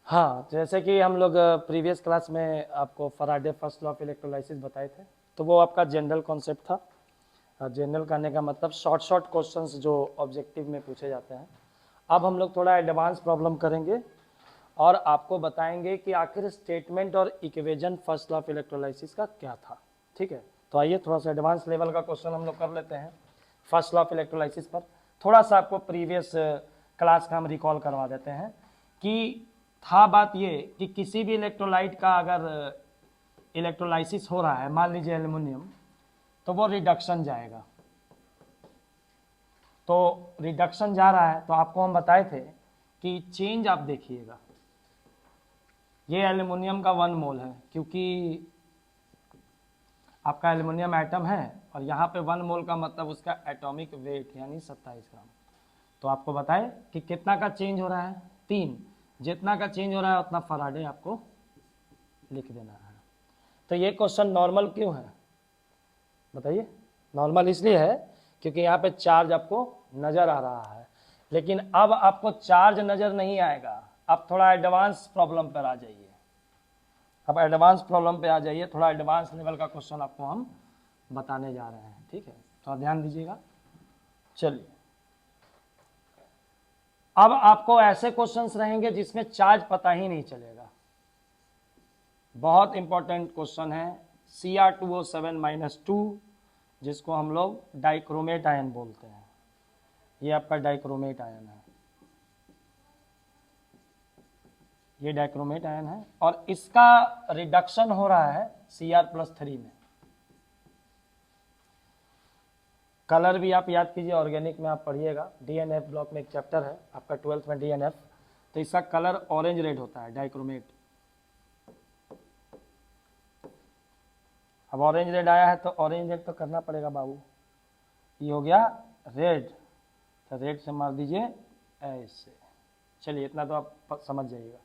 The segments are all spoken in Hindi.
हाँ, जैसे कि हम लोग प्रीवियस क्लास में आपको Faraday first law of electrolysis बताए थे, तो वो आपका जनरल कॉन्सेप्ट था। जनरल करने का मतलब शॉर्ट शॉर्ट क्वेश्चंस जो ऑब्जेक्टिव में पूछे जाते हैं। अब हम लोग थोड़ा एडवांस प्रॉब्लम करेंगे और आपको बताएंगे कि आखिर स्टेटमेंट और equation first law of electrolysis का क्या था। ठीक है, तो आइए थोड़ा सा एडवांस लेवल का क्वेश्चन हम लोग कर लेते हैं फर्स्ट लॉ ऑफ इलेक्ट्रोलाइसिस पर। थोड़ा सा आपको प्रीवियस क्लास का हम रिकॉल करवा देते हैं कि था बात ये कि किसी भी इलेक्ट्रोलाइट का अगर इलेक्ट्रोलाइसिस हो रहा है, मान लीजिए एल्युमिनियम, तो वो रिडक्शन जाएगा। तो रिडक्शन जा रहा है तो आपको हम बताए थे कि चेंज आप देखिएगा, ये एल्युमिनियम का 1 मोल है क्योंकि आपका एल्युमिनियम एटम है और यहाँ पे 1 मोल का मतलब उसका एटॉमिक वेट यानी 27 ग्राम। तो आपको बताए कि कितना का चेंज हो रहा है, 3। जितना का चेंज हो रहा है उतना फैराडे आपको लिख देना है। तो ये क्वेश्चन नॉर्मल क्यों है बताइए? नॉर्मल इसलिए है क्योंकि यहाँ पे चार्ज आपको नजर आ रहा है, लेकिन अब आपको चार्ज नजर नहीं आएगा। अब थोड़ा एडवांस प्रॉब्लम पर आ जाइए, अब एडवांस प्रॉब्लम पे आ जाइए। थोड़ा एडवांस लेवल का क्वेश्चन आपको हम बताने जा रहे हैं, ठीक है? थोड़ा ध्यान दीजिएगा। चलिए, अब आपको ऐसे क्वेश्चंस रहेंगे जिसमें चार्ज पता ही नहीं चलेगा। बहुत इंपॉर्टेंट क्वेश्चन है Cr2O7-2, जिसको हम लोग डाइक्रोमेट आयन बोलते हैं। ये आपका डाइक्रोमेट आयन है, ये डाइक्रोमेट आयन है और इसका रिडक्शन हो रहा है Cr+3 में। कलर भी आप याद कीजिए, ऑर्गेनिक में आप पढ़िएगा, डीएनएफ ब्लॉक में एक चैप्टर है आपका 12th में डीएनएफ, तो इसका कलर ऑरेंज रेड होता है डाइक्रोमेट। अब ऑरेंज रेड आया है तो ऑरेंज रेड तो करना पड़ेगा बाबू। ये हो गया रेड, तो रेड से मार दीजिए ऐसे। चलिए, इतना तो आप समझ जाइएगा।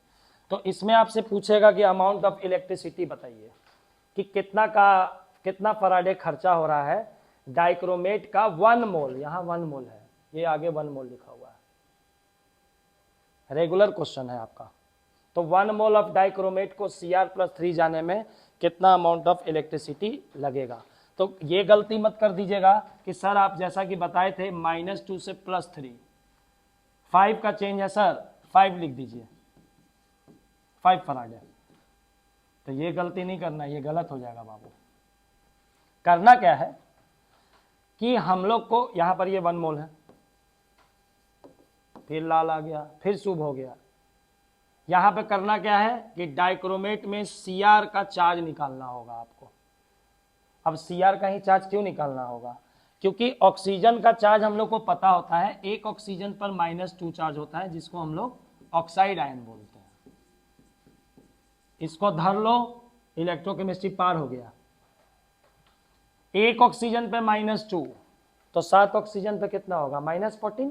तो इसमें आपसे पूछेगा कि अमाउंट ऑफ इलेक्ट्रिसिटी बताइए कि कितना फैराडे खर्चा हो रहा है डाइक्रोमेट का 1 मोल। यहाँ 1 मोल है, ये आगे 1 मोल लिखा हुआ है, रेगुलर क्वेश्चन है आपका। तो 1 मोल ऑफ डाइक्रोमेट को Cr+3 जाने में कितना अमाउंट ऑफ इलेक्ट्रिसिटी लगेगा। तो ये गलती मत कर दीजिएगा कि सर आप जैसा कि बताए थे -2 से +3, 5 का चेंज है सर, 5 लिख दीजिए, 5 फैराडे। तो ये गलती नहीं करना, ये गलत हो जाएगा बाबू। करना क्या है कि हम लोग को यहां पर ये 1 मोल है, फिर लाल आ गया, फिर शुभ हो गया। यहां पे करना क्या है कि डाइक्रोमेट में Cr का चार्ज निकालना होगा आपको। अब Cr का ही चार्ज क्यों निकालना होगा? क्योंकि ऑक्सीजन का चार्ज हम लोग को पता होता है, एक ऑक्सीजन पर -2 चार्ज होता है, जिसको हम लोग ऑक्साइड आयन बोलते हैं। इसको धर लो, इलेक्ट्रोकेमिस्ट्री पार हो गया। एक ऑक्सीजन पे -2 तो 7 ऑक्सीजन पे कितना होगा? -14।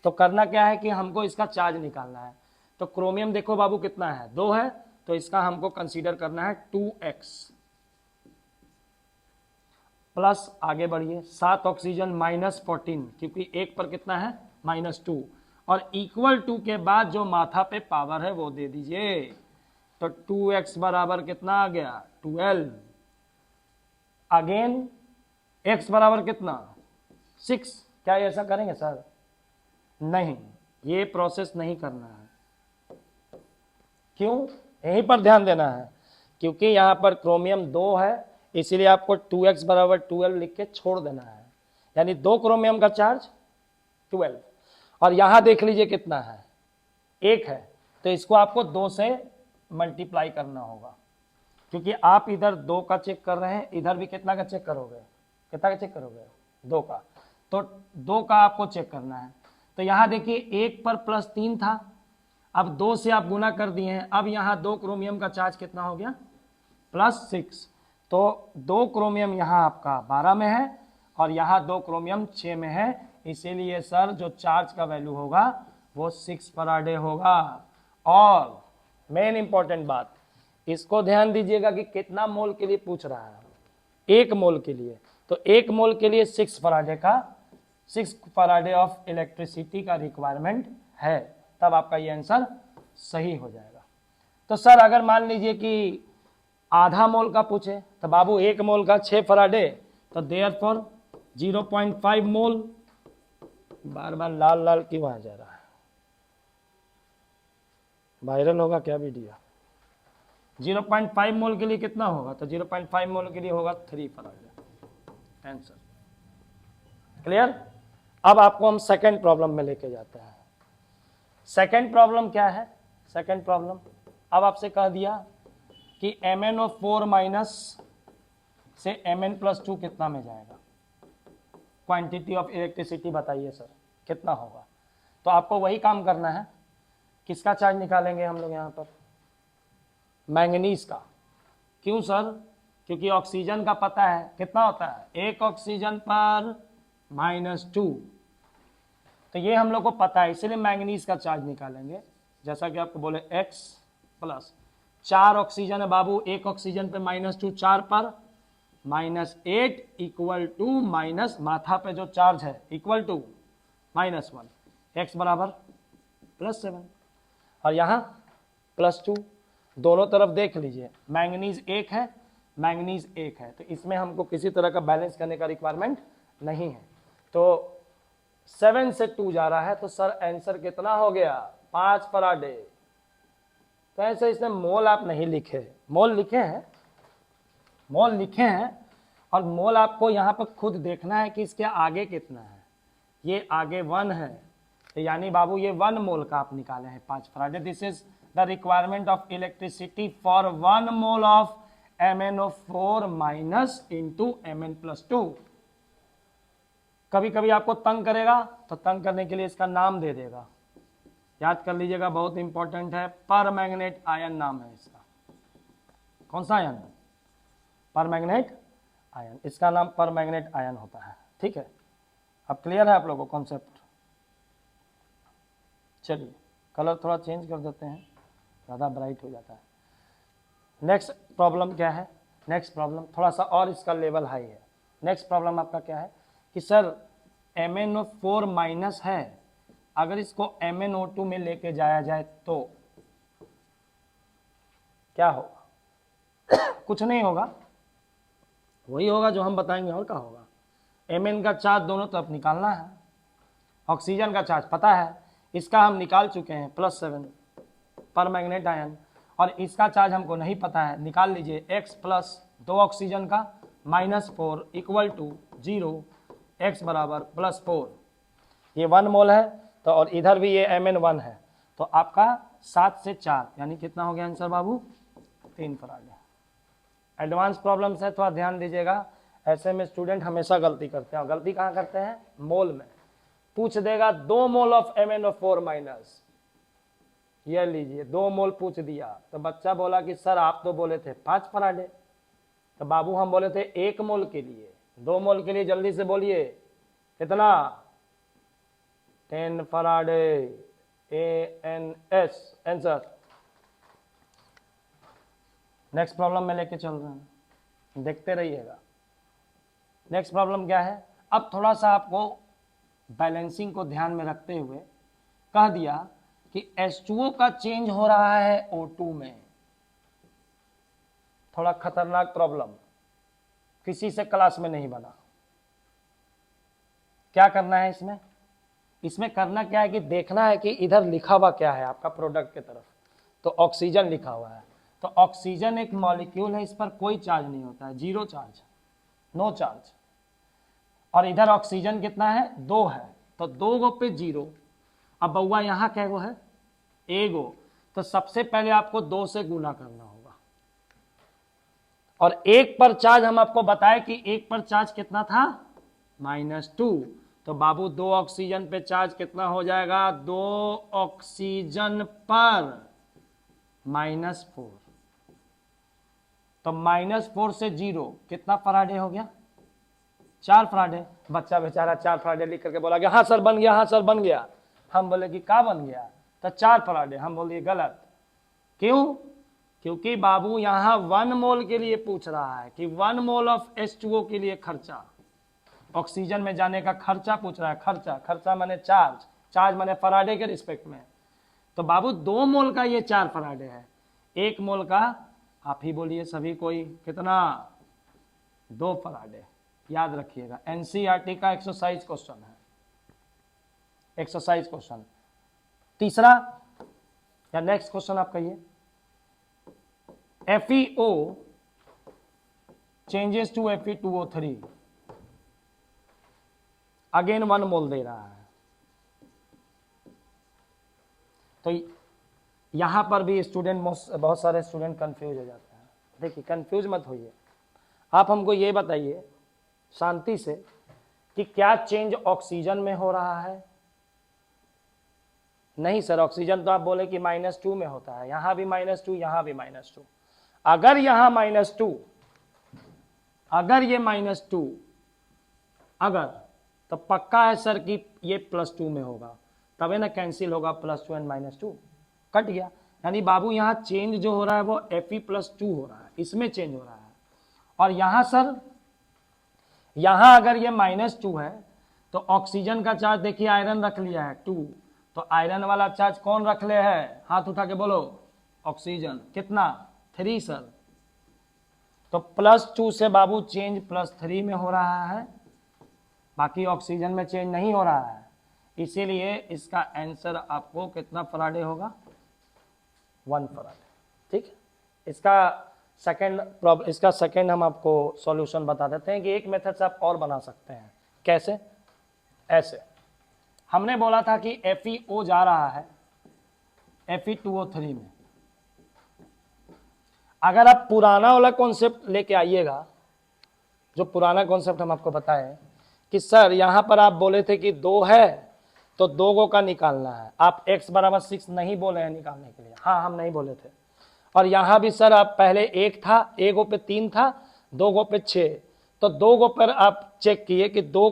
तो करना क्या है कि हमको इसका चार्ज निकालना है। तो क्रोमियम देखो बाबू कितना है, 2 है, तो इसका हमको कंसीडर करना है 2x प्लस, आगे बढ़िए, 7 ऑक्सीजन -14, क्योंकि एक पर कितना है -2, और इक्वल टू के बाद जो माथा पे पावर है वो दे दीजिए। तो 2x बराबर कितना आ गया? 12। अगेन x बराबर कितना? 6। क्या ऐसा करेंगे सर? नहीं, ये प्रोसेस नहीं करना है। क्यों? यहीं पर ध्यान देना है, क्योंकि यहां पर क्रोमियम 2 है, इसीलिए आपको 2x बराबर 12 लिख के छोड़ देना है। यानी 2 क्रोमियम का चार्ज 12, और यहां देख लीजिए कितना है, 1 है, तो इसको आपको 2 से मल्टीप्लाई करना होगा, क्योंकि आप इधर 2 का चेक कर रहे हैं, इधर भी कितना का चेक करोगे? कितना का चेक करोगे? 2 का। तो 2 का आपको चेक करना है। तो यहां देखिए 1 पर +3 था, अब 2 से आप गुना कर दिए हैं, अब यहां 2 क्रोमियम का चार्ज कितना हो गया? +6। तो 2 क्रोमियम यहां आपका 12 में है और यहां 2 क्रोमियम 6 में है, इसीलिए सर जो चार्ज का वैल्यू होगा वो 6 फैराडे होगा। और मेन इंपॉर्टेंट बात, इसको ध्यान दीजिएगा कि कितना मोल के लिए पूछ रहा है? 1 मोल के लिए। तो 1 मोल के लिए 6 फैराडे ऑफ इलेक्ट्रिसिटी का रिक्वायरमेंट है, तब आपका ये आंसर सही हो जाएगा। तो सर अगर मान लीजिए कि आधा मोल का पूछे तो बाबू 1 मोल का 6 फराडे, तो देयरफॉर 0.5 मोल। बार बार लाल लाल क्यों आ जा रहा है, वायरल होगा क्या वीडियो? 0.5 मोल के लिए कितना होगा, तो 0.5 मोल के लिए होगा 3 फराडे। Answer clear. अब आपको हम सेकंड प्रॉब्लम में लेके जाते हैं। सेकंड प्रॉब्लम क्या है? सेकंड प्रॉब्लम अब आपसे कह दिया कि MnO4 माइनस से Mn+2 कितना में जाएगा, क्वांटिटी ऑफ इलेक्ट्रिसिटी बताइए सर कितना होगा। तो आपको वही काम करना है, किसका चार्ज निकालेंगे हम लोग यहाँ पर, मैंगनीज का। क्यों सर? क्योंकि ऑक्सीजन का पता है कितना होता है, 1 ऑक्सीजन पर -2, तो ये हम लोग को पता है, इसलिए मैंगनीज का चार्ज निकालेंगे। जैसा कि आपको बोले X प्लस 4 ऑक्सीजन है बाबू, 1 ऑक्सीजन पे -2, 4 पर -8 इक्वल टू माइनस माथा पे जो चार्ज है इक्वल टू -1, X बराबर +7 और यहाँ +2। दोनों तरफ देख लीजिए, मैंगनीज 1 है, मैंगनीज 1 है, तो इसमें हमको किसी तरह का बैलेंस करने का रिक्वायरमेंट नहीं है। तो 7 से 2 जा रहा है, तो सर आंसर कितना हो गया, 5 फराडे। तो ऐसे इसमें मोल आप नहीं लिखे, मोल लिखे हैं, मोल लिखे हैं, और मोल आपको यहाँ पर खुद देखना है कि इसके आगे कितना है। ये आगे 1 है, तो यानी बाबू ये 1 मोल का आप निकाले हैं 5 Faraday. This is the requirement of electricity for 1 mole of MnO4 minus into Mn+2। कभी कभी आपको तंग करेगा, तो तंग करने के लिए इसका नाम दे देगा, याद कर लीजिएगा, बहुत इंपॉर्टेंट है। परमैंगनेट आयन नाम है इसका। कौन सा आयन है? परमैंगनेट आयन, इसका नाम परमैंगनेट आयन होता है। ठीक है, अब क्लियर है आप लोगों को कॉन्सेप्ट? चलिए कलर थोड़ा चेंज कर देते हैं, ज़्यादा ब्राइट हो जाता है। नेक्स्ट प्रॉब्लम क्या है? नेक्स्ट प्रॉब्लम थोड़ा सा और इसका लेवल हाई है। नेक्स्ट प्रॉब्लम आपका क्या है कि सर MnO4 माइनस है, अगर इसको MnO2 में लेके जाया जाए तो क्या होगा? कुछ नहीं होगा, वही होगा जो हम बताएंगे, और क्या होगा। Mn का चार्ज दोनों तरफ निकालना है, ऑक्सीजन का चार्ज पता है, इसका हम निकाल चुके हैं +7 परमैंगनेट आयन, और इसका चार्ज हमको नहीं पता है, निकाल लीजिए X प्लस 2 ऑक्सीजन का -4 इक्वल टू 0, X बराबर +4। ये 1 मोल है, तो और इधर भी ये Mn1 है, तो आपका 7 से 4 यानी कितना हो गया आंसर बाबू? 3 फराडे। एडवांस प्रॉब्लम्स है, थोड़ा ध्यान दीजिएगा, ऐसे में स्टूडेंट हमेशा गलती करते हैं। और गलती कहाँ करते हैं? मोल में। पूछ देगा 2 मोल ऑफ MnO4 माइनस, ये लीजिए 2 मोल पूछ दिया, तो बच्चा बोला कि सर आप तो बोले थे 5 फराडे, तो बाबू हम बोले थे 1 मोल के लिए। 2 मोल के लिए जल्दी से बोलिए कितना? 10 Faraday ANS answer. Next problem में लेके चल रहे हैं, देखते रहिएगा। नेक्स्ट प्रॉब्लम क्या है? अब थोड़ा सा आपको बैलेंसिंग को ध्यान में रखते हुए कह दिया कि H2O का चेंज हो रहा है O2 में। थोड़ा खतरनाक प्रॉब्लम, किसी से क्लास में नहीं बना। क्या करना है इसमें? इसमें करना क्या है कि देखना है कि इधर लिखा हुआ क्या है आपका प्रोडक्ट की तरफ, तो ऑक्सीजन लिखा हुआ है, तो ऑक्सीजन एक मॉलिक्यूल है, इस पर कोई चार्ज नहीं होता है, 0 चार्ज, नो चार्ज। और इधर ऑक्सीजन कितना है? 2 है, तो 2 गो पे 0। अब बउआ यहाँ क्या गो है? एगो, तो सबसे पहले आपको 2 से गुना करना होगा। और 1 पर चार्ज हम आपको बताए कि 1 पर चार्ज कितना था? -2, तो बाबू 2 ऑक्सीजन पे चार्ज कितना हो जाएगा? 2 ऑक्सीजन पर -4, तो -4 से 0 कितना फराडे हो गया? 4 फराडे। बच्चा बेचारा 4 फराडे लिख करके बोला कि हाँ सर बन गया, हाँ सर बन गया। हम बोले कि क्या बन गया? तो 4 फराडे। हम बोलिए गलत। क्यों? क्योंकि बाबू यहाँ 1 मोल के लिए पूछ रहा है कि 1 मोल ऑफ H2O के लिए खर्चा, ऑक्सीजन में जाने का खर्चा पूछ रहा है। खर्चा, खर्चा माने चार्ज, चार्ज माने फराडे के रिस्पेक्ट में। तो बाबू 2 मोल का ये 4 फराडे है, 1 मोल का आप ही बोलिए सभी कोई, कितना? 2 फराडे। याद रखिएगा, एनसीईआरटी का एक्सरसाइज क्वेश्चन है, एक्सरसाइज क्वेश्चन। तीसरा या नेक्स्ट क्वेश्चन आप कहिए, FeO changes to Fe2O3, again 1 mole दे रहा है। तो यहां पर भी स्टूडेंट, बहुत सारे स्टूडेंट कंफ्यूज हो जाते हैं। देखिए कंफ्यूज मत होइए, आप हमको ये बताइए शांति से कि क्या चेंज ऑक्सीजन में हो रहा है? नहीं सर, ऑक्सीजन तो आप बोले कि -2 में होता है, यहां भी -2, यहां भी -2। अगर यहां -2, अगर ये -2, अगर, तो पक्का है सर कि ये +2 में होगा, तबे ना कैंसिल होगा, +2 एंड -2 कट गया। यानी बाबू यहाँ चेंज जो हो रहा है वो Fe+2 हो रहा है, इसमें चेंज हो रहा है। और यहाँ सर, यहाँ अगर ये -2 है तो ऑक्सीजन का चार्ज देखिए, आयरन रख लिया है 2, तो आयरन वाला चार्ज कौन रख ले है? हाथ उठा के बोलो, ऑक्सीजन। कितना? 3 सर। तो +2 से बाबू चेंज +3 में हो रहा है, बाकी ऑक्सीजन में चेंज नहीं हो रहा है। इसीलिए इसका आंसर आपको कितना फराडे होगा? 1 फराडे। ठीक है, इसका सेकंड हम आपको सॉल्यूशन बता देते हैं कि एक मेथड से आप और बना सकते हैं। कैसे? ऐसे हमने बोला था कि FeO जा रहा है Fe2O3 में। अगर आप पुराना वाला कॉन्सेप्ट लेके आइएगा, जो पुराना कॉन्सेप्ट हम आपको बताएं कि सर यहां पर आप बोले थे कि 2 है तो 2 गो का निकालना है, आप x = 6 नहीं बोले हैं निकालने के लिए। हाँ, हम नहीं बोले थे। और यहां भी सर आप पहले 1 था, 1 गो पे 3 था, 2 गो पे 6, तो 2 गो पर आप चेक किए कि 2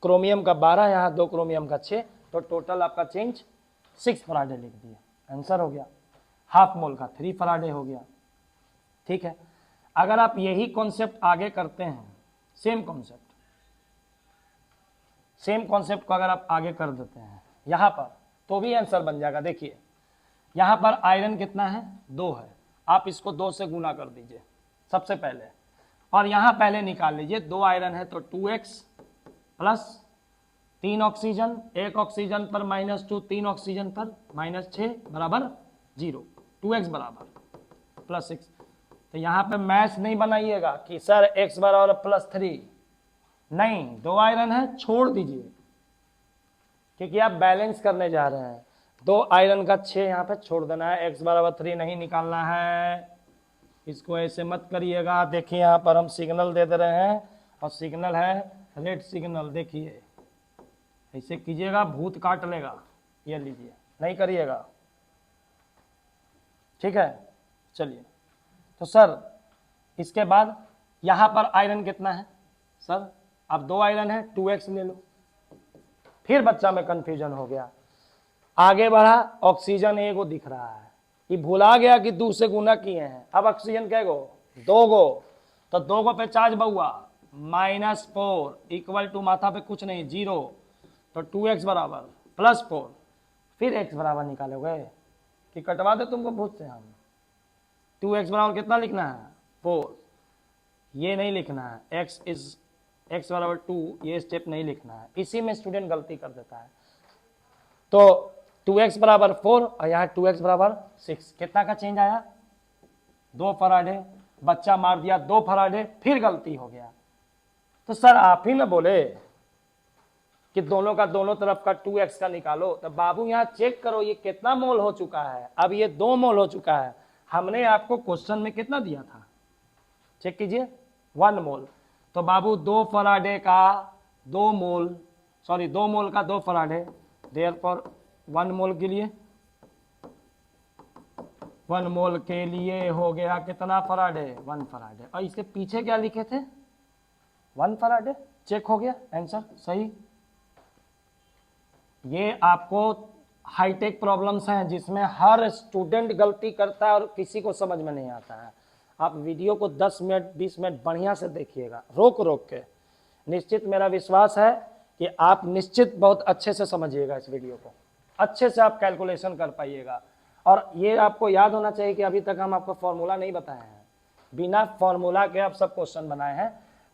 क्रोमियम का 12, यहाँ 2 क्रोमियम का 6, तो टोटल आपका चेंज 6 फराडे लिख दिए, आंसर हो गया। हाफ मोल का 3 फराडे हो गया। ठीक है, अगर आप यही कॉन्सेप्ट आगे करते हैं, सेम कॉन्सेप्ट को अगर आप आगे कर देते हैं यहां पर, तो भी आंसर बन जाएगा। देखिए यहां पर आयरन कितना है? 2 है, आप इसको 2 से गुना कर दीजिए सबसे पहले, और यहां पहले निकाल लीजिए 2 आयरन है तो 2x प्लस 3 ऑक्सीजन, 1 ऑक्सीजन पर -2, 3 ऑक्सीजन पर -6 बराबर 0, 2x बराबर +6। तो यहाँ पे मैथ नहीं बनाइएगा कि सर x बराबर +3, नहीं, 2 आयरन है, छोड़ दीजिए, क्योंकि आप बैलेंस करने जा रहे हैं। 2 आयरन का 6 यहाँ पे छोड़ देना है, x = 3 नहीं निकालना है। इसको ऐसे मत करिएगा। देखिए यहाँ पर हम सिग्नल दे दे रहे हैं, और सिग्नल है रेड सिग्नल। देखिए ऐसे कीजिएगा, भूत काट लेगा। ये लीजिए, नहीं करिएगा, ठीक है। चलिए, तो सर इसके बाद यहाँ पर आयरन कितना है? सर अब 2 आयरन है, 2x ले लो। फिर बच्चा में कंफ्यूजन हो गया, आगे बढ़ा, ऑक्सीजन 1 गो दिख रहा है, ये भुला गया कि 2 से गुना किए हैं। अब ऑक्सीजन कै गो? 2 गो, तो 2 गो पे चार्ज बहुआ -4 इक्वल टू माथा पे कुछ नहीं 0, तो 2x बराबर +4। फिर x बराबर निकालोगे कि कटवा दे तुमको भूत से हम? 2x बराबर कितना लिखना है? 4। ये नहीं लिखना है, x बराबर 2, ये स्टेप नहीं लिखना है। इसी में स्टूडेंट गलती कर देता है। तो 2x बराबर 4 और यहाँ 2x बराबर 6, कितना का चेंज आया? 2 फराडे। बच्चा मार दिया 2 फराडे, फिर गलती हो गया। तो सर आप ही ना बोले कि दोनों का दोनों तरफ का 2x का निकालो, तो बाबू यहाँ चेक करो ये कितना मोल हो चुका है। अब ये 2 मोल हो चुका है। हमने आपको क्वेश्चन में कितना दिया था? चेक कीजिए, 1 मोल। तो बाबू 2 फराडे का 2 मोल, सॉरी 2 मोल का 2 फराडे, देयरफॉर 1 मोल के लिए 1 मोल के लिए हो गया कितना फराडे? 1 फराडे। और इसके पीछे क्या लिखे थे? 1 फराडे। चेक हो गया, आंसर सही। ये आपको हाईटेक प्रॉब्लम्स हैं जिसमें हर स्टूडेंट गलती करता है और किसी को समझ में नहीं आता है। आप वीडियो को 10 मिनट 20 मिनट बढ़िया से देखिएगा, रोक रोक के। निश्चित मेरा विश्वास है कि आप निश्चित बहुत अच्छे से समझिएगा इस वीडियो को, अच्छे से आप कैलकुलेशन कर पाइएगा। और ये आपको याद होना चाहिए कि अभी तक हम आपको फॉर्मूला नहीं बताए हैं, बिना फॉर्मूला के आप सब क्वेश्चन बनाए हैं।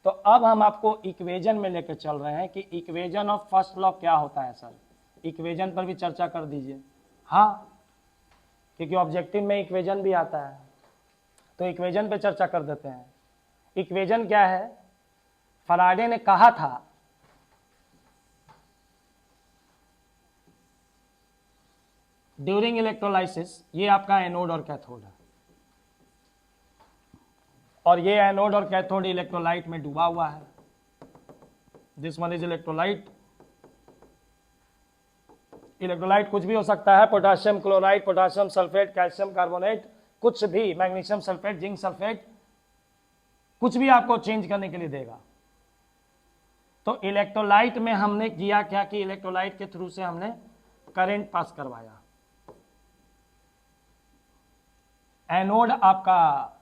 तो अब हम आपको इक्वेशन में लेकर चल रहे हैं कि इक्वेशन ऑफ फर्स्ट लॉ क्या होता है। सर इक्वेशन पर भी चर्चा कर दीजिए। हाँ, क्योंकि ऑब्जेक्टिव में इक्वेशन भी आता है, तो इक्वेशन पे चर्चा कर देते हैं। इक्वेशन क्या है? फराडे ने कहा था ड्यूरिंग इलेक्ट्रोलाइसिस, ये आपका एनोड और कैथोड है, और ये एनोड और कैथोड इलेक्ट्रोलाइट में डूबा हुआ है। This one is electrolyte. Electrolyte कुछ भी हो सकता है, potassium chloride, potassium sulphate, calcium carbonate, कुछ भी, मैग्नीशियम सल्फेट, जिंक सल्फेट, कुछ भी आपको चेंज करने के लिए देगा। तो इलेक्ट्रोलाइट में हमने किया क्या कि इलेक्ट्रोलाइट के थ्रू से हमने करंट पास करवाया। एनोड आपका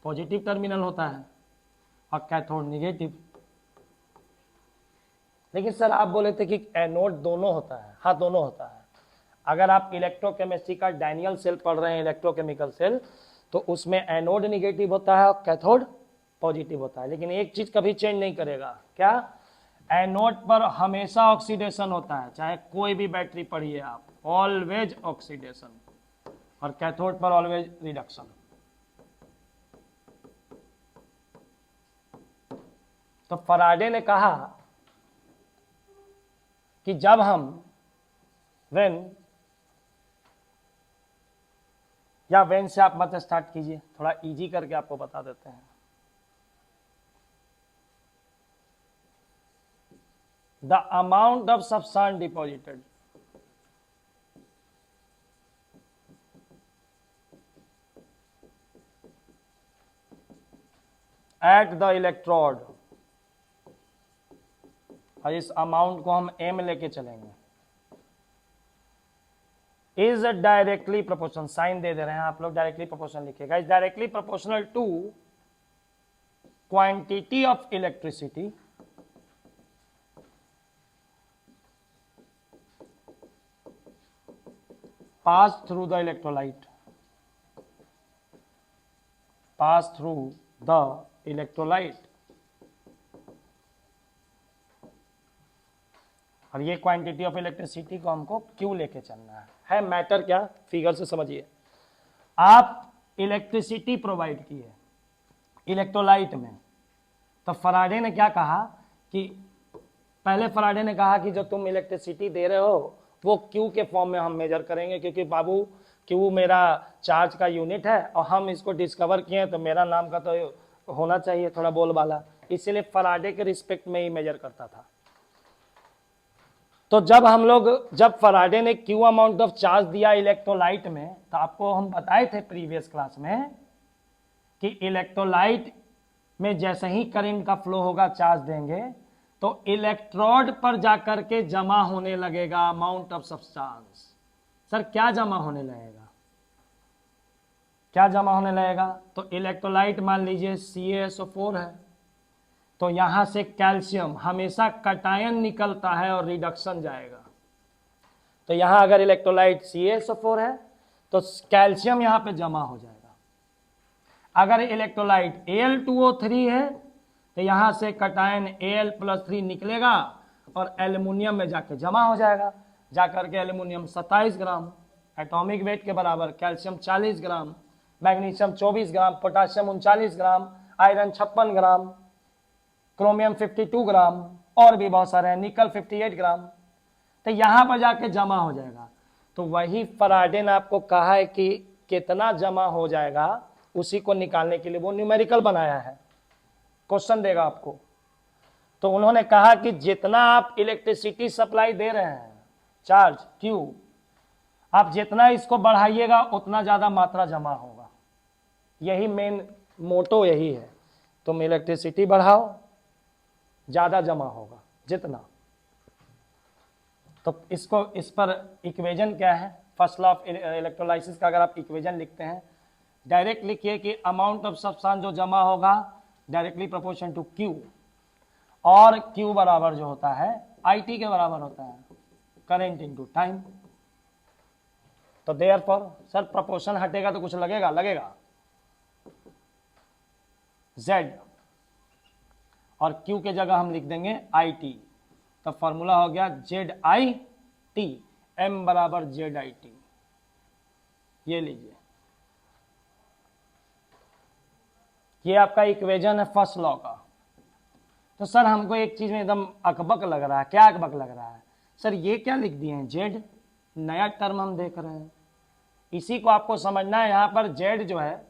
पॉजिटिव टर्मिनल होता है और कैथोड निगेटिव। लेकिन सर आप बोले थे कि एनोड दोनों होता है। हाँ, दोनों होता है। अगर आप इलेक्ट्रोकेमिस्ट्री का डैनियल सेल पढ़ रहे हैं, इलेक्ट्रोकेमिकल सेल, तो उसमें एनोड निगेटिव होता है और कैथोड पॉजिटिव होता है। लेकिन एक चीज कभी चेंज नहीं करेगा, क्या? एनोड पर हमेशा ऑक्सीडेशन होता है, चाहे कोई भी बैटरी पढ़िए आप, ऑलवेज ऑक्सीडेशन, और कैथोड पर ऑलवेज रिडक्शन। तो फराडे ने कहा कि जब हम वेन से आप मत स्टार्ट कीजिए, थोड़ा इजी करके आपको बता देते हैं। The amount of substance deposited at the electrode, और इस अमाउंट को हम m लेके चलेंगे, इज डायरेक्टली प्रोपोर्शनल, साइन दे रहे हैं आप लोग, डायरेक्टली प्रोपोर्शनल लिखिएगा, is directly proportional to quantity of electricity pass through the electrolyte, pass through the electrolyte. और ये क्वांटिटी ऑफ इलेक्ट्रिसिटी को हमको क्यू लेके चलना है। मैटर क्या? फिगर से समझिए। आप इलेक्ट्रिसिटी प्रोवाइड की है इलेक्ट्रोलाइट में, तो फराडे ने क्या कहा कि पहले फराडे ने कहा कि जो तुम इलेक्ट्रिसिटी दे रहे हो वो क्यू के फॉर्म में हम मेजर करेंगे, क्योंकि बाबू क्यू मेरा चार्ज का यूनिट है और हम इसको डिस्कवर किए तो मेरा नाम का तो होना चाहिए थोड़ा बोलबाला, इसीलिए फराडे के रिस्पेक्ट में ही मेजर करता था। तो जब फराडे ने क्यू अमाउंट ऑफ चार्ज दिया इलेक्ट्रोलाइट में, तो आपको हम बताए थे प्रीवियस क्लास में कि इलेक्ट्रोलाइट में जैसे ही करंट का फ्लो होगा, चार्ज देंगे तो इलेक्ट्रोड पर जाकर के जमा होने लगेगा अमाउंट ऑफ सब्सटेंस। सर क्या जमा होने लगेगा? क्या जमा होने लगेगा? तो इलेक्ट्रोलाइट मान लीजिए CaSO4 है, तो यहां से कैल्शियम हमेशा कटायन निकलता है और रिडक्शन जाएगा। तो यहां अगर इलेक्ट्रोलाइट CaSO4 है तो कैल्शियम यहां पे जमा हो जाएगा। अगर इलेक्ट्रोलाइट Al2O3 है तो यहां से कटायन Al+3 निकलेगा और एल्युमिनियम में जाके जमा हो जाएगा। जाकर के एल्युमिनियम 27 ग्राम एटॉमिक वेट के बराबर, कैल्शियम 40 ग्राम, मैग्नीशियम 24 ग्राम, पोटासियम 39 ग्राम, आयरन 56 ग्राम, क्रोमियम 52 ग्राम, और भी बहुत सारे हैं, निकल 58 ग्राम, तो यहां पर जाके जमा हो जाएगा। तो वही फराडे ने आपको कहा है कि कितना जमा हो जाएगा, उसी को निकालने के लिए वो न्यूमेरिकल बनाया है, क्वेश्चन देगा आपको। तो उन्होंने कहा कि जितना आप इलेक्ट्रिसिटी सप्लाई दे रहे हैं, चार्ज Q, आप जितना इसको बढ़ाइएगा उतना ज्यादा मात्रा जमा होगा। यही मेन मोटो यही है, तुम इलेक्ट्रिसिटी बढ़ाओ ज्यादा जमा होगा जितना। तो इस पर इक्वेशन क्या है? फर्स्ट लॉ ऑफ इलेक्ट्रोलाइसिस का अगर आप इक्वेशन लिखते हैं, डायरेक्ट लिखिए कि अमाउंट ऑफ सब्सटेंस जो जमा होगा डायरेक्टली प्रोपोर्शन टू Q, और Q बराबर जो होता है IT के बराबर होता है, करंट इनटू टाइम। तो देयरफॉर सर प्रोपोर्शन हटेगा तो कुछ लगेगा, लगेगा Z और Q के जगह हम लिख देंगे IT। तो फॉर्मूला हो गया ZIT, M बराबर ZIT। ये लीजिए, ये आपका इक्वेशन है फर्स्ट लॉ का। तो सर हमको एक चीज में एकदम अकबक लग रहा है। क्या अकबक लग रहा है सर? ये क्या लिख दिए हैं Z, नया टर्म हम देख रहे हैं। इसी को आपको समझना है। यहाँ पर Z जो है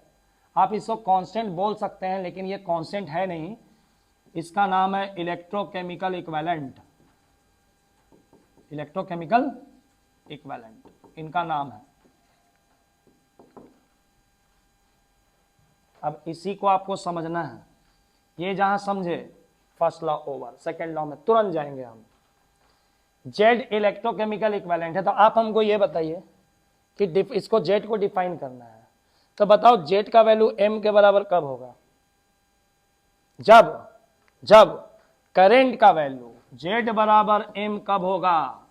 आप इसको कांस्टेंट बोल सकते हैं, लेकिन ये कांस्टेंट है नहीं, इसका नाम है इलेक्ट्रोकेमिकल इक्विवेलेंट। इलेक्ट्रोकेमिकल इक्विवेलेंट इनका नाम है। अब इसी को आपको समझना है। ये जहां समझे first law over, second law में तुरंत जाएंगे हम। जेड इलेक्ट्रोकेमिकल इक्विवेलेंट है। तो आप हमको ये बताइए कि इसको जेड को डिफाइन करना है। तो बताओ जेड का वैल्यू एम के बराबर कब होगा? जब करंट का वैल्यू जेड बराबर एम कब होगा?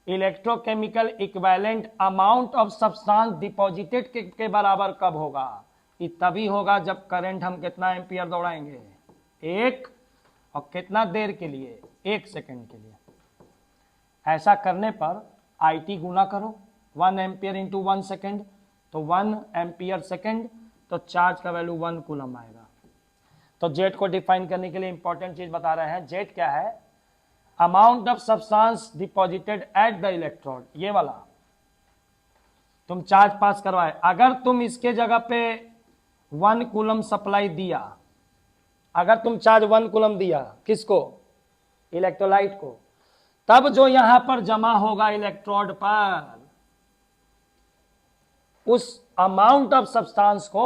Electrochemical equivalent amount of substance deposited के बराबर कब होगा? ये तभी होगा जब करंट हम कितना एम्पियर दौड़ाएंगे? 1, और कितना देर के लिए? 1 सेकंड के लिए। ऐसा करने पर IT गुना करो 1 एम्पियर इंटू 1 सेकेंड, तो 1 एम्पियर सेकेंड, तो चार्ज का वैल्यू 1 कूलम आएगा। तो जेड को डिफाइन करने के लिए इंपॉर्टेंट चीज बता रहे हैं। जेड क्या है? Amount of substance deposited at the electrode. ये वाला तुम चार्ज पास करवाए, अगर तुम इसके जगह पे 1 कूलम सप्लाई दिया, अगर तुम चार्ज 1 कूलम दिया, किसको? इलेक्ट्रोलाइट को, तब जो यहां पर जमा होगा इलेक्ट्रोड पर, उस अमाउंट ऑफ सब्सटेंस को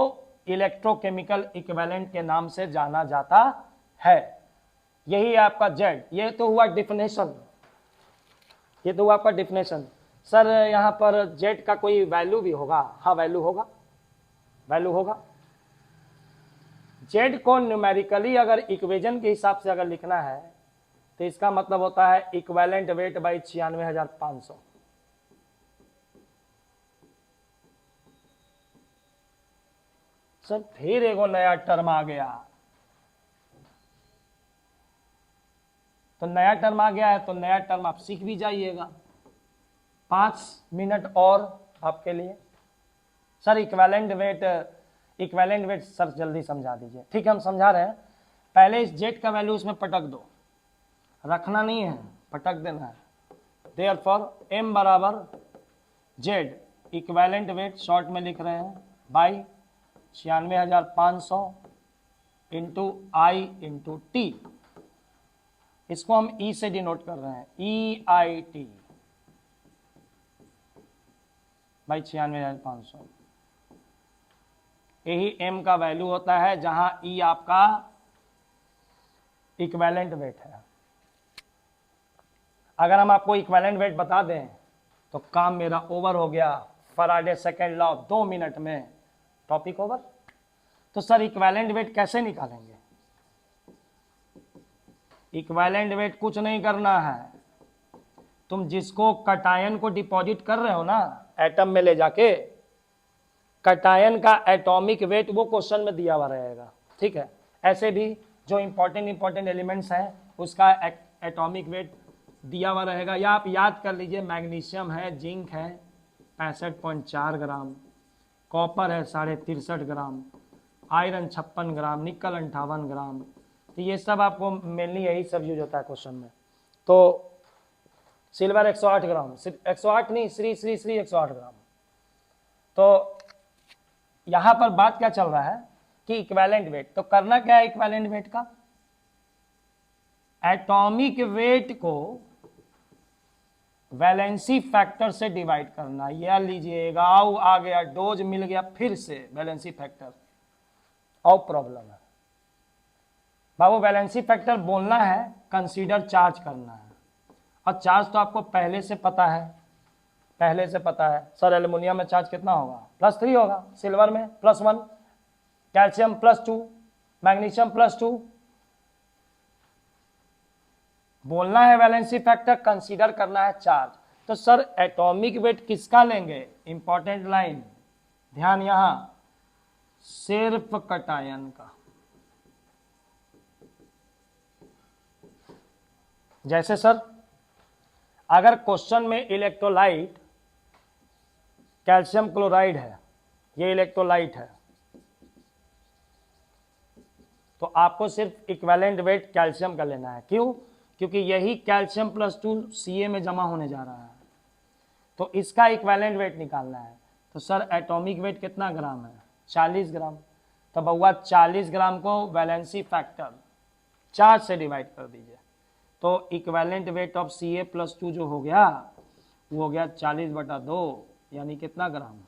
इलेक्ट्रोकेमिकल इक्विवेलेंट के नाम से जाना जाता है। यही है आपका जेड। ये तो हुआ डिफिनेशन, ये तो हुआ आपका डिफिनेशन। सर यहां पर जेड का कोई वैल्यू भी होगा? हाँ वैल्यू होगा, वैल्यू होगा। जेड को न्यूमेरिकली अगर इक्वेशन के हिसाब से अगर लिखना है तो इसका मतलब होता है इक्विवेलेंट वेट बाई 96,500। सर फिर एगो नया टर्म आ गया। तो नया टर्म आ गया है तो नया टर्म आप सीख भी जाइएगा। 5 मिनट और आपके लिए। सर इक्विवेलेंट वेट सर जल्दी समझा दीजिए। ठीक है हम समझा रहे हैं। पहले इस जेड का वैल्यू उसमें पटक दो, रखना नहीं है, पटक देना है। देयरफॉर एम बराबर जेड इक्विवेलेंट वेट शॉर्ट में लिख रहे हैं by 96,500 into I into T. इसको हम ई से डिनोट कर रहे हैं, EIT बाई 96,500। यही एम का वैल्यू होता है, जहां ई आपका इक्विवेलेंट वेट है। अगर हम आपको इक्विवेलेंट वेट बता दें तो काम मेरा ओवर हो गया। फैराडे सेकेंड लॉ 2 मिनट में टॉपिक ओवर। तो सर इक्विवेलेंट वेट कैसे निकालेंगे? इक्विवेलेंट वेट कुछ नहीं करना है। तुम जिसको कटायन को डिपॉजिट कर रहे हो ना एटम में ले जाके, कटायन का एटॉमिक वेट वो क्वेश्चन में दिया हुआ रहेगा। ठीक है, ऐसे भी जो इंपॉर्टेंट एलिमेंट्स हैं उसका एटॉमिक वेट दिया हुआ रहेगा। या आप याद कर लीजिए, मैग्नीशियम है, जिंक है 65.4 ग्राम, कॉपर है 63.5 ग्राम, आयरन 56 ग्राम, निकल 58 ग्राम। तो ये सब आपको मेनली यही सब यूज होता है क्वेश्चन में। तो सिल्वर 108 ग्राम, 108 नहीं, श्री 108 ग्राम। तो यहां पर बात क्या चल रहा है कि इक्विवेलेंट वेट। तो करना क्या है इक्विवेलेंट वेट का? एटॉमिक वेट को वैलेंसी फैक्टर से डिवाइड करना। यह लीजिएगा, आ गया डोज मिल गया, फिर से वैलेंसी फैक्टर। और प्रॉब्लम है बाबू, वैलेंसी फैक्टर बोलना है, कंसीडर चार्ज करना है। और चार्ज तो आपको पहले से पता है, पहले से पता है। सर एल्युमिनियम में चार्ज कितना होगा? +3 होगा, सिल्वर में +1, कैल्शियम +2, मैग्नीशियम +2। बोलना है वैलेंसी फैक्टर, कंसीडर करना है चार्ज। तो सर एटॉमिक वेट किसका लेंगे? इंपॉर्टेंट लाइन, ध्यान यहां सिर्फ कटायन का। जैसे सर अगर क्वेश्चन में इलेक्ट्रोलाइट कैल्शियम क्लोराइड है, ये इलेक्ट्रोलाइट है, तो आपको सिर्फ इक्विवेलेंट वेट कैल्शियम का लेना है। क्यों? क्योंकि यही कैल्शियम +2 Ca में जमा होने जा रहा है, तो इसका इक्विवेलेंट वेट निकालना है। तो सर एटॉमिक वेट कितना ग्राम है? 40 ग्राम। तो बउआ 40 ग्राम को वैलेंसी फैक्टर 4 से डिवाइड कर दीजिए, तो इक्विवेलेंट वेट ऑफ Ca+2 जो हो गया वो हो गया 40/2, यानी कितना ग्राम?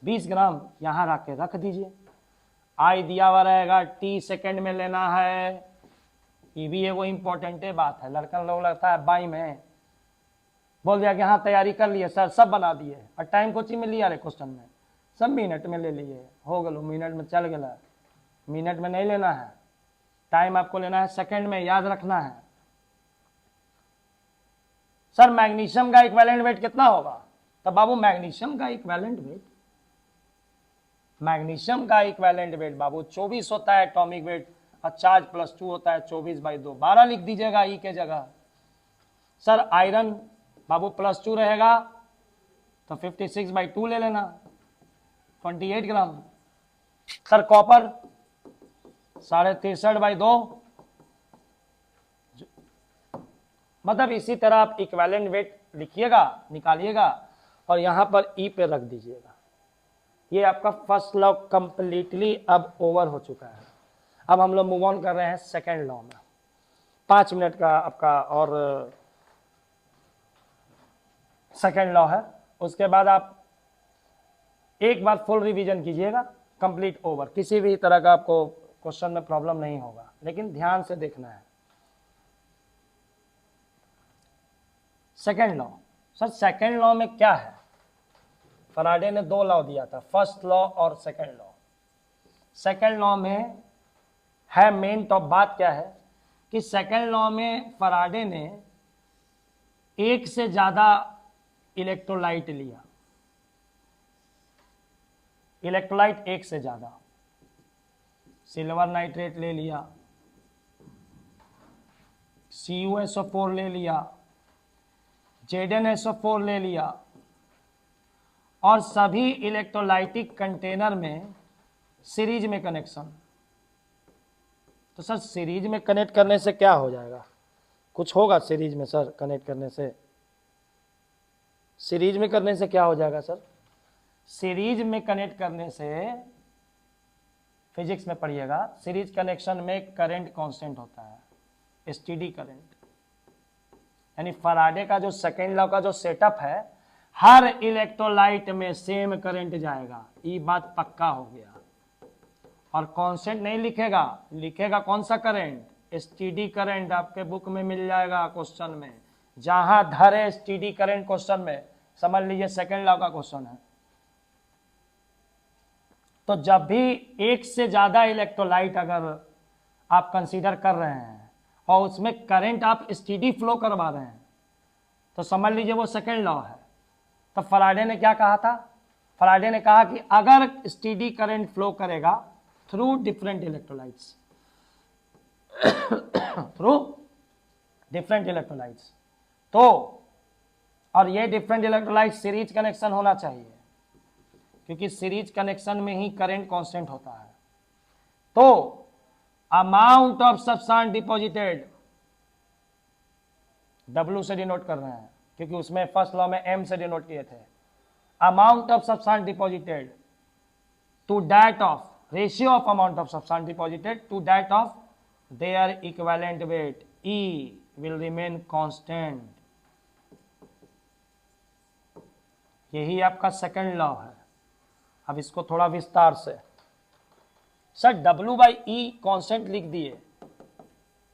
20 ग्राम। यहाँ रख दीजिए। आई दिया हुआ रहेगा, T सेकेंड में लेना है। ये भी एगो इम्पोर्टेंट बात है, लड़का लोग लगता है बाई में बोल दिया कि हाँ तैयारी कर लिए सर, सब बना दिए, और टाइम कोचिंग में लिया रे क्वेश्चन में सब मिनट में ले लिए, हो गलो मिनट में चल गया। मिनट में नहीं लेना है, टाइम आपको लेना है सेकंड में, याद रखना है। सर मैग्नीशियम का इक्विवेलेंट वेट कितना होगा? तब बाबू मैग्नीशियम का इक्विवेलेंट वेट, मैग्नीशियम का इक्विवेलेंट वेट बाबू 24 होता है एटॉमिक वेट, और चार्ज +2 होता है 24/2, 12 लिख दीजिएगा ई के जगह। सर आयरन बाबू +2 रहेगा तो 56/2 ले लेना, 28 ग्राम। सर कॉपर 63.5/2, मतलब इसी तरह आप इक्विवेलेंट वेट लिखिएगा, निकालिएगा, और यहां पर ई पे रख दीजिएगा। ये आपका फर्स्ट लॉ कंप्लीटली अब ओवर हो चुका है। अब हम लोग मूव ऑन कर रहे हैं सेकेंड लॉ में। 5 मिनट का आपका और सेकेंड लॉ है, उसके बाद आप एक बार फुल रिवीजन कीजिएगा, कंप्लीट ओवर। किसी भी तरह का आपको क्वेश्चन में प्रॉब्लम नहीं होगा, लेकिन ध्यान से देखना है। Second law, sir second law में क्या है? फराडे ने 2 लॉ दिया था, फर्स्ट लॉ और सेकेंड लॉ। सेकेंड लॉ में है मेन टॉप बात क्या है कि सेकेंड लॉ में फराडे ने एक से ज्यादा इलेक्ट्रोलाइट लिया, इलेक्ट्रोलाइट एक से ज्यादा, सिल्वर नाइट्रेट ले लिया, CuSO4 ले लिया, ZnSO4 ले लिया, और सभी इलेक्ट्रोलाइटिक कंटेनर में सीरीज में कनेक्शन। तो सर सीरीज में कनेक्ट करने से क्या हो जाएगा? कुछ होगा सीरीज में सर कनेक्ट करने से? सीरीज में करने से क्या हो जाएगा सर? सीरीज में कनेक्ट करने से फिजिक्स में पढ़िएगा, सीरीज कनेक्शन में करंट कांस्टेंट होता है, एसटीडी करंट। यानी फराडे का जो सेकेंड लॉ का जो सेटअप है, हर इलेक्ट्रोलाइट में सेम करंट जाएगा, ये बात पक्का हो गया। और कांस्टेंट नहीं लिखेगा, लिखेगा कौन सा करंट? STD current. आपके बुक में मिल जाएगा क्वेश्चन में, जहां धरे एसटीडी करंट क्वेश्चन में, समझ लीजिए सेकेंड लॉ का क्वेश्चन है। तो जब भी एक से ज्यादा इलेक्ट्रोलाइट अगर आप कंसीडर कर रहे हैं और उसमें करंट आप स्टीडी फ्लो करवा रहे हैं, तो समझ लीजिए वो सेकेंड लॉ है। तो फराडे ने क्या कहा था? फराडे ने कहा कि अगर स्टीडी करंट फ्लो करेगा through different electrolytes, through different electrolytes, तो और ये डिफरेंट इलेक्ट्रोलाइट सीरीज कनेक्शन होना चाहिए, क्योंकि सीरीज कनेक्शन में ही करंट कांस्टेंट होता है। तो amount of substance deposited, W से डिनोट कर रहे हैं, क्योंकि उसमें फर्स्ट लॉ में M से डिनोट किए थे। Amount of substance deposited to that of, ratio of amount of substance deposited to that of their equivalent weight, E will remain constant। यही आपका सेकंड लॉ है। अब इसको थोड़ा विस्तार से, सर W/E कांस्टेंट लिख दिए,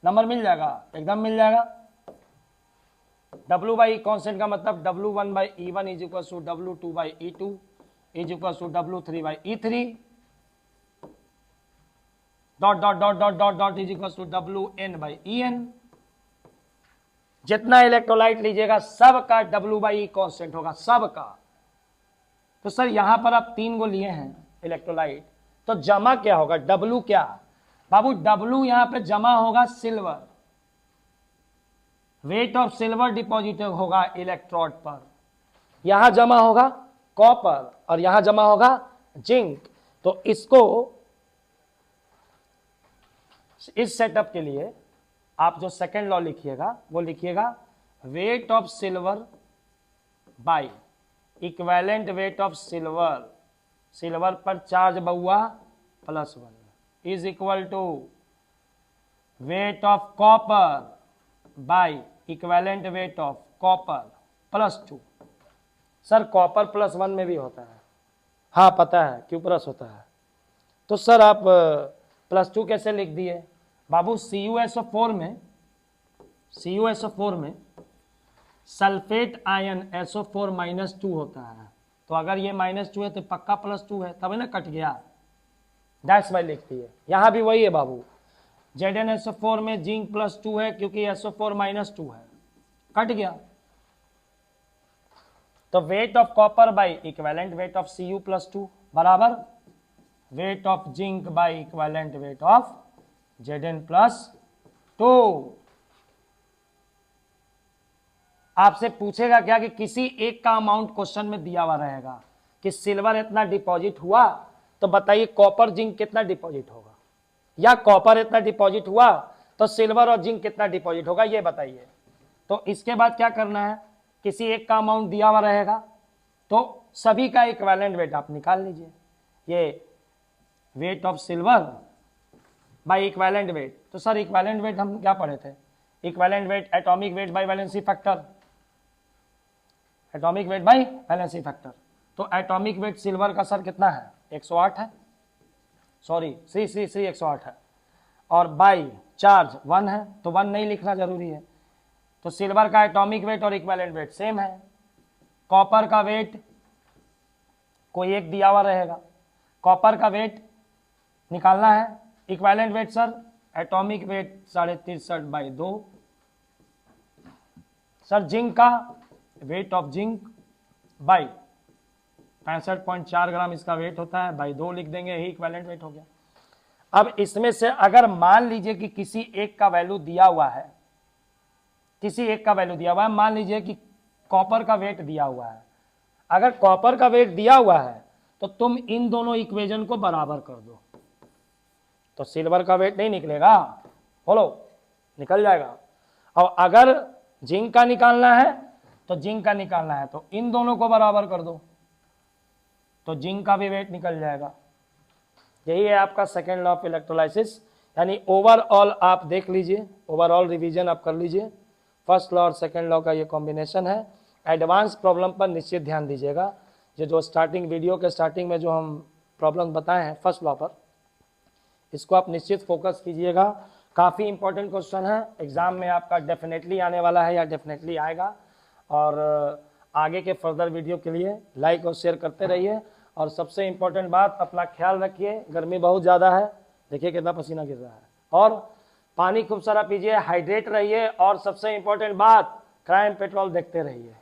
नंबर मिल जाएगा, एकदम मिल जाएगा। W/E कांस्टेंट का मतलब W1/E1 is equal to W2/E2 is equal to W3/E3 dot dot dot dot dot dot is equal to WN/EN। जितना इलेक्ट्रोलाइट लीजिएगा सबका W/E कांस्टेंट होगा, सबका। तो सर यहां पर आप 3 को लिए हैं इलेक्ट्रोलाइट, तो जमा क्या होगा, डब्लू क्या बाबू, डब्लू यहां पे जमा होगा silver, wait of silver deposit होगा इलेक्ट्रोड पर, यहां जमा होगा कॉपर और यहां जमा होगा जिंक। तो इसको इस सेटअप के लिए आप जो सेकेंड लॉ लिखिएगा वो लिखिएगा weight of silver by equivalent weight of silver, silver पर चार्ज बहुआ +1 is equal to weight of copper by equivalent weight of copper +2। Sir copper +1 में भी होता है, हाँ पता है क्यों प्लस होता है। तो सर आप +2 कैसे लिख दिए बाबू, CuSO4 में सल्फेट आयन SO4 -2 होता है, तो अगर ये -2 है तो पक्का +2 है, तब ना कट गया, दैट्स वाई लिख दिए। यहां भी वही है बाबू, ZnSO4 में जिंक +2 है क्योंकि SO4 -2 है, कट गया। तो wait of copper by equivalent weight of Cu +2 बराबर weight of zinc by equivalent weight of Zn+2। आपसे पूछेगा क्या कि किसी एक का अमाउंट क्वेश्चन में दिया हुआ रहेगा कि सिल्वर इतना डिपॉजिट हुआ, तो बताइए कॉपर जिंक कितना डिपॉजिट होगा, या कॉपर इतना डिपॉजिट हुआ तो सिल्वर और जिंक कितना डिपॉजिट होगा, ये बताइए। तो इसके बाद क्या करना है, किसी एक का अमाउंट दिया हुआ रहेगा तो सभी का इक्विवेलेंट वेट आप निकाल लीजिए, ये wait of silver by equivalent weight. तो सर इक्विवेलेंट वेट हम क्या पढ़े थे, equivalent weight atomic weight by valency factor, atomic weight by valency factor. तो एटॉमिक वेट सिल्वर का सर कितना है, 108 है, सॉरी सी 108 है, और बाई चार्ज 1 है, तो 1 नहीं लिखना जरूरी है। तो सिल्वर का एटॉमिक वेट और इक्विवेलेंट वेट सेम है। कॉपर का वेट कोई एक दिया हुआ रहेगा, कॉपर का वेट निकालना है, equivalent weight sir atomic weight 63.2। Sir zinc का वेट ऑफ जिंक बाई 65.4 ग्राम इसका वेट होता है, बाई 2 लिख देंगे, यही इक्विवेलेंट वेट हो गया। अब इसमें से अगर मान लीजिए कि किसी एक का वैल्यू दिया हुआ है, किसी एक का वैल्यू दिया हुआ है, मान लीजिए कि कॉपर का वेट दिया हुआ है, अगर कॉपर का वेट दिया हुआ है तो तुम इन दोनों इक्वेशन को बराबर कर दो, तो सिल्वर का वेट नहीं निकलेगा, बोलो निकल जाएगा। और अगर जिंक का निकालना है तो जिंक का निकालना है तो इन दोनों को बराबर कर दो, तो जिंक का भी वेट निकल जाएगा। यही है आपका सेकेंड लॉ ऑफ इलेक्ट्रोलाइसिस। यानी ओवरऑल आप देख लीजिए, ओवरऑल रिवीजन आप कर लीजिए, फर्स्ट लॉ और सेकेंड लॉ का ये कॉम्बिनेशन है। एडवांस प्रॉब्लम पर निश्चित ध्यान दीजिएगा, जो स्टार्टिंग वीडियो के स्टार्टिंग में जो हम प्रॉब्लम बताए हैं फर्स्ट लॉ पर, इसको आप निश्चित फोकस कीजिएगा। काफ़ी इंपॉर्टेंट क्वेश्चन है, एग्जाम में आपका डेफिनेटली आने वाला है या डेफिनेटली आएगा। और आगे के फर्दर वीडियो के लिए लाइक और शेयर करते रहिए, और सबसे इम्पोर्टेंट बात, अपना ख्याल रखिए, गर्मी बहुत ज़्यादा है, देखिए कितना पसीना गिर रहा है, और पानी खूब सारा पीजिए, हाइड्रेट रहिए, और सबसे इम्पोर्टेंट बात, क्राइम पेट्रोल देखते रहिए।